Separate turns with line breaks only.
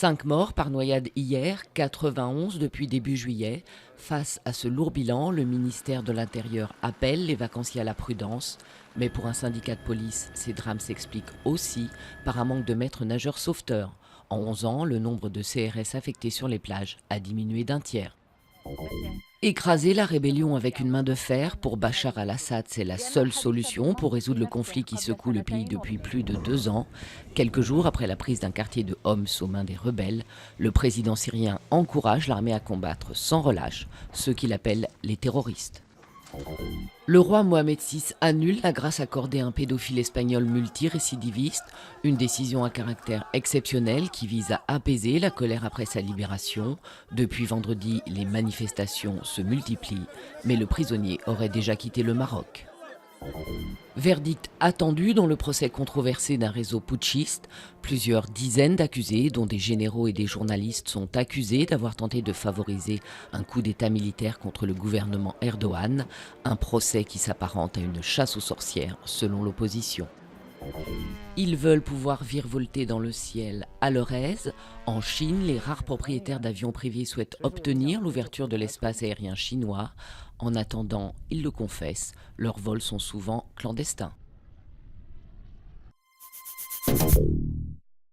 5 morts par noyade hier, 91 depuis début juillet. Face à ce lourd bilan, le ministère de l'Intérieur appelle les vacanciers à la prudence. Mais pour un syndicat de police, ces drames s'expliquent aussi par un manque de maîtres nageurs sauveteurs. En 11 ans, le nombre de CRS affectés sur les plages a diminué d'un tiers. Écraser la rébellion avec une main de fer, pour Bachar al-Assad, c'est la seule solution pour résoudre le conflit qui secoue le pays depuis plus de 2 ans. Quelques jours après la prise d'un quartier de Homs aux mains des rebelles, le président syrien encourage l'armée à combattre sans relâche ceux qu'il appelle les terroristes. Le roi Mohamed VI annule la grâce accordée à un pédophile espagnol multirécidiviste, une décision à caractère exceptionnel qui vise à apaiser la colère après sa libération. Depuis vendredi, les manifestations se multiplient, mais le prisonnier aurait déjà quitté le Maroc. Verdict attendu dans le procès controversé d'un réseau putschiste. Plusieurs dizaines d'accusés, dont des généraux et des journalistes, sont accusés d'avoir tenté de favoriser un coup d'État militaire contre le gouvernement Erdogan. Un procès qui s'apparente à une chasse aux sorcières, selon l'opposition. Ils veulent pouvoir virevolter dans le ciel à leur aise. En Chine, les rares propriétaires d'avions privés souhaitent obtenir l'ouverture de l'espace aérien chinois. En attendant, ils le confessent, leurs vols sont souvent clandestins.